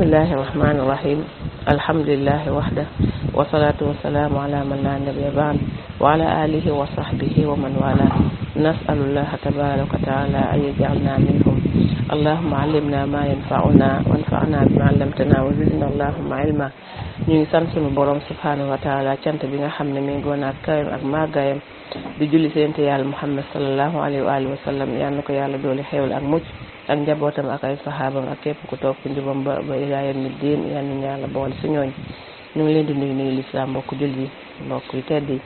bismillahi rahmani rahim alhamdulillahi wahda wa salatu wa salamu ala man la nabiyya ba'd wa ala alihi wa sahbihi wa man wala nas'alullaha tabaraka wa ta'ala an yaj'alna minhum allahumma 'allimna ma yanfa'una wanfa'na bima 'allamtana wa zidna allahumma ilma. ñu ngi sant sunu borom subhanahu wa ta'ala cant bi nga xam ne mi ngi woon ak kawam ak màggayam di julli seente yàlla Muhammad sallallahu alayhi wa alihi wa sallam yal na ko yàlla doole xéewal ak mucc ak njabootam ak ay saxaabam ak képp ku toog ci njubam ba ilaa yawmi diin yal na yàlla boole si ñooñ. ñu ngi leen di nuyu lislaam mbokk julli mbokk yu tedd yi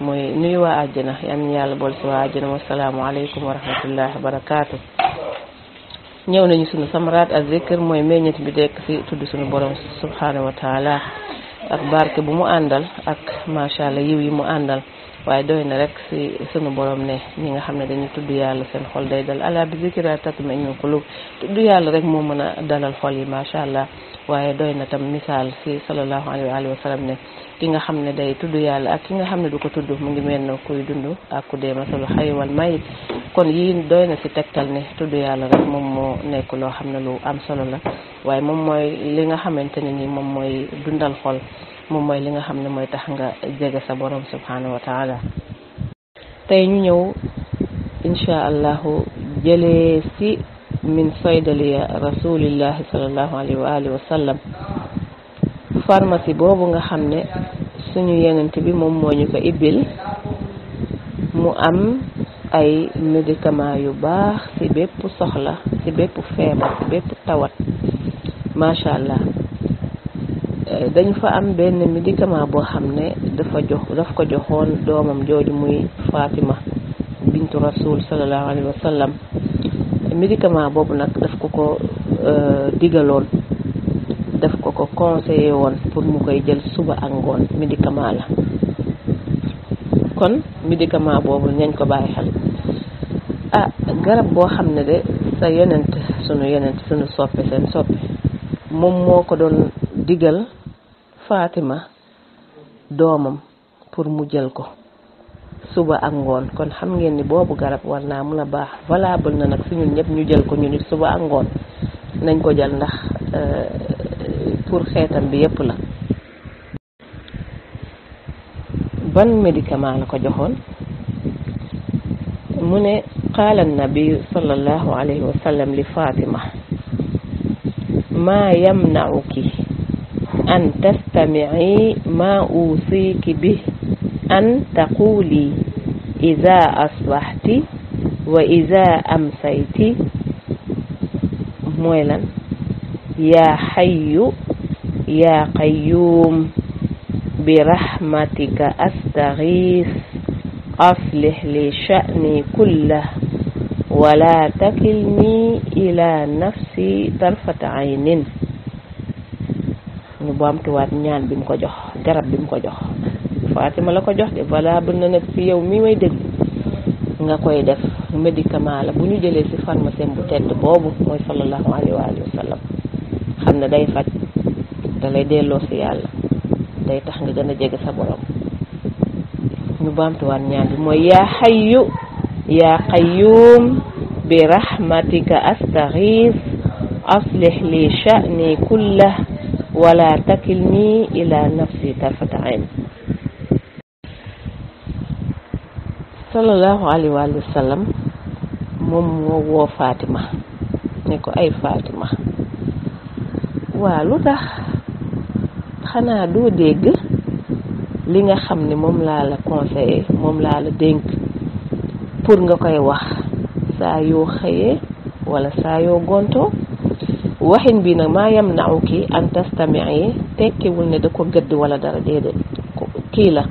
mooy nuyu waa àjjana yal na yàlla boole si waa àjjana. wassalaamu aleykum wa rahmatullahi wa barakaatu. ñëw nañu sunu samaraat ak zikr mooy meññet bi dekk ci tudd sunu borom subhanahu wa taala ak barke bu mu àndal ak macha allah yiw yi mu àndal. waaye doy na rek ci sunu borom ne ñi nga xam ne dañuy tudd yàlla seen xol day dal ala bi zikra tatma'innul qulub. tudd yàlla rek moo mën a dalal xol yi macha allah. waaye doy na tam misaal ci sallallahu alayhi wa sallam ne ki nga xam ne day tudd yàlla ak ki nga xam ne du ko tudd mu ngi mel na kuy dund ak ku dee masalu xay wal mayit. kon yii doy na ci tegtal ne tudd yàlla rek moom moo nekk loo xam ne lu am solo la. waaye moom mooy li nga xamante ne ni moom mooy dundal xol, moom mooy li nga xam ne mooy tax nga jege sa borom subhanahu wa taala. tey ñu ñëw insha allahu jëlee ci min saydaliya rasulillahi sallallahu alayhi wa alihi wa sallam pharmacie boobu nga xam ne suñu yenent bi moom moo ñu ko ibbil mu am ay médicament yu baax ci bépp soxla, ci bépp feebar, ci bépp tawat macha allah. dañu fa am benn médicament boo xam ne daf ko joxoon doomam jooju muy Fatima bintu rasul sallallahu alayhi wa sallam. médicament boobu nag daf ko digaloon, daf ko conseillé woon pour mu koy jël suba ak ngoon. médicament la kon médicament boobu nañ ko bàyyi xel. garab boo xam ne de sa sunu soppe seen soppe moom moo ko doon digal Fatima doomam pour mu jël ko suba ak ngoon. kon xam ngeen ni boobu garab war naa mun a baax, valable na nag si ñun ñëpp ñu jël ko ñu nit suba ak ngoon. nañ ko jël ndax pour xeetam bi yëpp la. ban médicament la ko joxoon? mu ne qaala nabi sallallahu alayhi wa sallam li Fatima ma yamna'uki an tastami'i ma usiki bi an taquli idha asbahti wa idha amsayti. mooy lan? ya hayyu ya qayyum bi rahmatika astaghith aslih li sha'ni kullah wala takilni ila nafsi tarfata aynin. ñu baamtuwaat ñaan bi mu ko jox, garab bi mu ko jox. Fatima la ko jox de valable na nag fi yow mi may dégg nga koy def. médicament la bu ñu jëlee ci pharmacie bu tedd boobu mooy sallallahu alayhi wa sallam. xam ne day faj, da lay delloo ci yàlla, day tax nga gën a jege sa borom. ñu baamtuwaat ñaan bi mooy yaa hayyu yaa qayyum bi rahmatika astaghith aslih li sha'ni kullah wala takilni ila nafsi tarfata ayn. sallallahu alayhi wa sallam moom moo woo Fatima ne ko ay Fatima, waa lu tax xanaa doo dégg li nga xam ne moom laa la conseillé, moom laa la dénk pour nga koy wax saa yoo xëyee wala saa yoo gontoo. waxin bi nag maa yamna'uki an tastami'i tekkiwul ne da ko gëdd wala dara, déedéet. kii la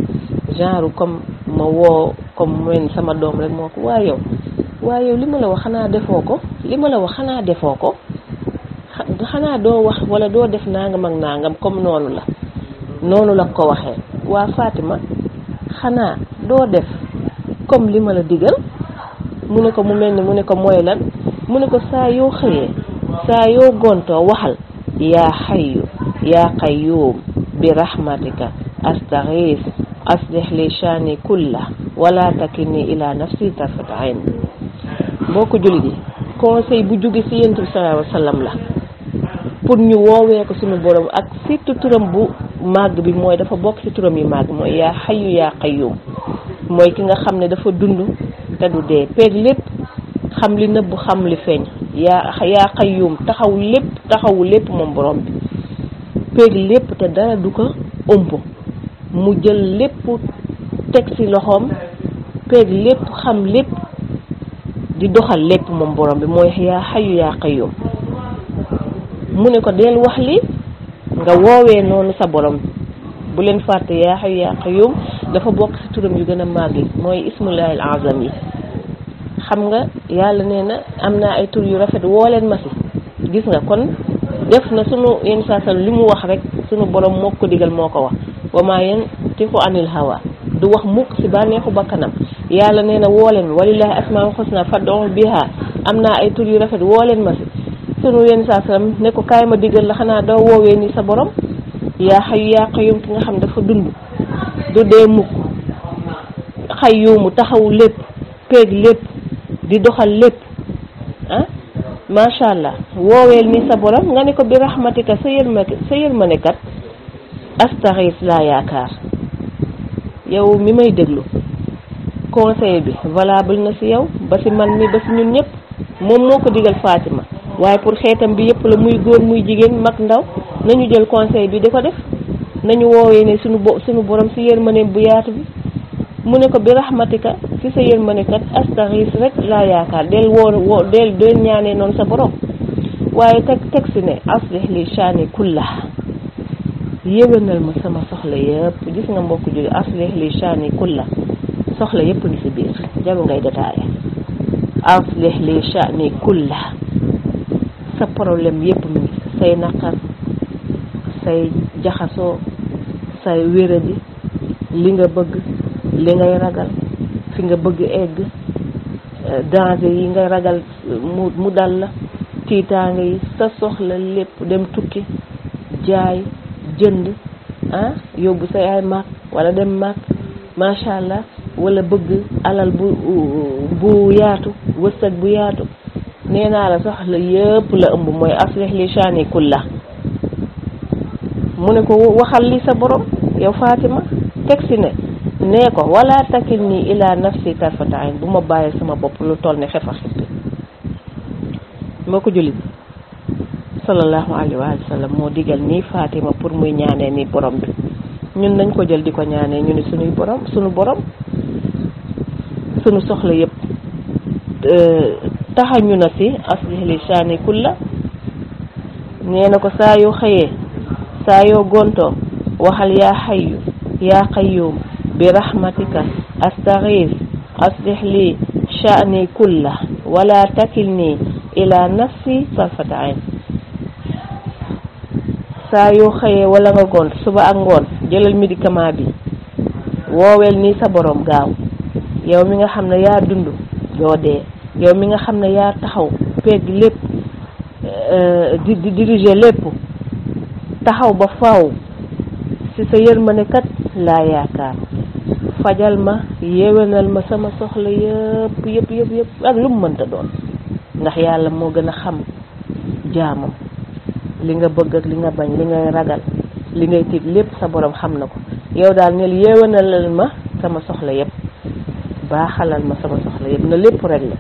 genre comme ma woo comme men sama doom rek moo ko waa yow li ma la wax xanaa defoo ko, li ma la wax xanaa defoo ko, xanaa doo wax wala doo def nangam ak nangam. comme noonu la ko waxee. waa Fatima xanaa doo def comme li ma la digal? mu ne ko mu mel ni mu ne ko mooy lan? mu ne ko saa yoo xëyee saa yoo gontoo waxal yaa hayyu yaa qayyum bi rahmatika astaghith aslih li shani kullah wala takilni ila nafsi tarfata ayn. boo ko julli di conseil bu jóge ci yonent bi sallallahu alayhi wa sallam la. pour ñu woowee ko suñu borom ak surtout turam bu màgg bi mooy dafa bokk ci turam yu màgg mooy yaa xayu yaa qayyum mooy ki nga xam ne dafa dund te du dee peeg lépp xam li nëbb xam li feeñ yaa qayyum taxawu lépp moom borom bi peeg lépp te dara du ko ëmb mu jël lépp teg ci loxoom peeg lépp xam lépp di doxal lépp moom borom bi mooy yaa xayu yaa qayyum mu ne ko del wax li nga woowee noonu sa borom bu leen fàtte yaa xayu yaa qayyum dafa bokk ci turam yu gën a màgg yi mooy ismullahil azam yi xam nga yàlla nee na am naa ay tur yu rafet woo leen ma ci gis nga kon def na sunu yenn saa li mu wax rek sunu borom moo ko digal moo ko wax wa maa yantiqu anil hawa du wax mukk ci bànneexu bakkanam yàlla nee na woo leen ma walillahi asmaa'ul husna fad'uhu biha am naa ay tur yu rafet woo leen ma ci sunu yenn saa ne ko kaay ma digal la xanaa doo woowee ni sa borom yaa xayu yaa qayyum ki nga xam dafa dund du dee mukk qayyum taxaw lépp peeg lépp di doxal lépp ah macha allah wooweel ni sa borom nga ne ko bi rahmatika sa yërmande kat astaghis laa yaakaar yow mi may déglu conseil bi valable na ci yow ba ci man mi ba ci ñun ñëpp moom moo ko digal Fatima waaye pour xeetam bi yëpp la muy góor muy jigéen mag ndaw nañu jël conseil bi di ko def nañu woowee ne suñu borom ci yërmande bu yaatu bi mu ne ko bi rahmatika ci sa yërmande kat astaghis rek laa yaakaar del ñaanee noonu sa borom waaye teg ci ne aslih li shani kullah yéwénal ma sama soxla yëpp gis nga mbokk jóge aslih li shani kullah soxla yëpp ngi ci biir jaru ngay détaillé aslih li shani kullah sa problème yëpp mi ngi say naqar say jaxasoo say wéradi li nga bëgg li ngay ragal fi nga bëgg egg danger yi ngay ragal mu dal la tiitaanga yi sa soxla lépp dem tukki jaay jënd yóbbu say ay mag wala dem mag macha allah wala bëgg alal bu yaatu wërsëg bu yaatu nee naa la soxla yëpp la ëmb mooy aslih li shani kullah mu ne ko waxal li sa borom yow Fatima teg ci ne nee ko wala takilni ila nafsi tarfata ayn bu ma bàyyi sama bopp lu toll ne xefa xippi moo ko jullit sallallahu alayhi wa sallam moo digal nii Fatima pour muy ñaanee ni borom bi ñun nañ ko jël di ko ñaanee ñu ni suñu borom suñu soxla yëpp taxañu na ci aslih li shani kulla nee na ko saa yoo xëyee saa yoo gontoo waxal yaa xayu yaa qayyum bi rahmatika astaghis aslih li shani kulla wala takilni ila nafsi tarfata ayn saa yoo xëyee wala nga gont suba ak ngoon jëlal médicament bi wooweel ni sa borom gaaw yow mi nga xam ne yaa dund doo dee yow mi nga xam ne yaa taxaw peeg lépp di diriger lépp taxaw ba faaw ci sa yërmande kat laa yaakaar fajal ma yéwénal ma sama soxla yëpp ak lu mu mënta doon ndax yàlla moo gën a xam jaamam li nga bëgg ak li nga bañ li ngay ragal li ngay tiit lépp sa borom xam na ko yow daal neel yéwénalal ma sama soxla yëpp baaxalal ma sama soxla yëpp na lépp rek la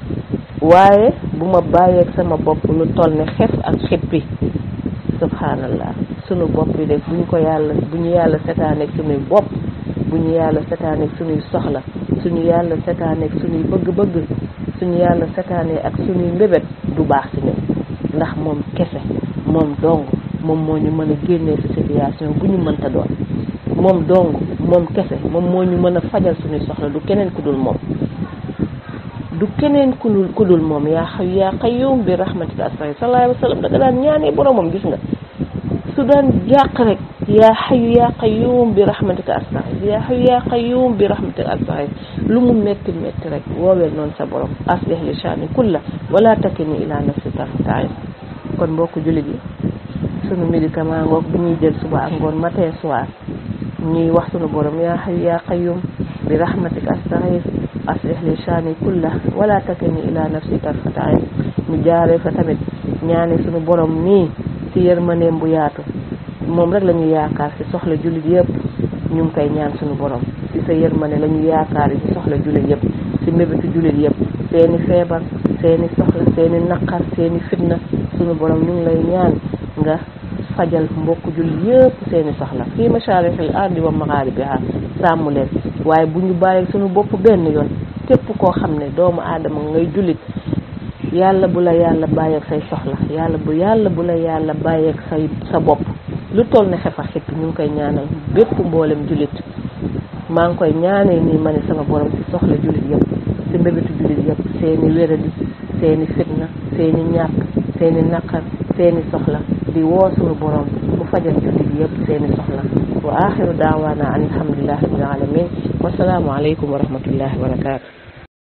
waaye bu ma bàyyeeg sama bopp lu toll ne xef ak xippi subhanallah sunu bopp yi de bu ñu yàlla setaaneeg sunuy bopp bu ñu yàlla setaaneeg sunuy soxla suñu yàlla setaaneeg sunuy bëgg-bëgg suñu yàlla setaanee ak sunuy mbébét du baax ci ñun ndax moom kese moom dong moom moo ñu mën a génnee ci situation bu ñu mënta doon moom dong moom kese moom moo ñu mën a fajal sunuy soxla du keneen ku dul moom du keneen ku dul moom yaa xayu yaa qayyum bi rahmatika astaghis sallallahu alayhi wa sallam da nga daan ñaanee boromam gis nga su daan jàq rek yaa xayu yaa qayyum bi rahmatika astaghis yaa xayu yaa qayyum bi rahmatika astaghis lu mu metti metti rek wooweel noonu sa borom aslih li shani kulla wala takilni ila nafsi tarfata ayn kon mbokku jullit yi sunu médicament ngoog bu ñuy jël suba ak ngoon matin soir ñuy wax sunu borom yaa xayu yaa qayyum bi rahmatika astaghis aslih li shani kulla wala takilni ila nafsi tarfata ayn ñu jaaree fa tamit ñaane sunu borom nii ci yërmandeem bu yaatu moom rek la ñu yaakaar ci soxla jullit yëpp ñu ngi koy ñaan suñu borom ci sa yërmande la ñu yaakaar yi ci soxla jullit yëpp ci mébétu jullit yëpp seeni feebar seeni soxla seeni naqar seeni fitna suñu borom ñu ngi lay ñaan nga fajal mbokk jullit yëpp seeni soxla fii masharikil ardi wa magharibiha sàmm leen waaye bu ñu bàyyi suñu bopp benn yoon képp koo xam ne doomu aadama ngay jullit yàlla bu la yàlla bàyyeeg say soxla yàlla bu la yàlla bàyyeeg sa bopp lu toll ne xefa xippi ñu ngi koy ñaanal bépp mboolem jullit maa ngi koy ñaanee nii ma ne sama borom ci soxla jullit yëpp ci mbébétu jullit yëpp seeni wéradi seeni fitna seeni ñàkk seeni naqar seeni soxla di woo suñu borom mu fajal jullit yëpp seeni soxla wa axiru daawaana an alhamdulillahi rabbil alamin wa salaamu aleykum wa rahmatullahi wa barakatuh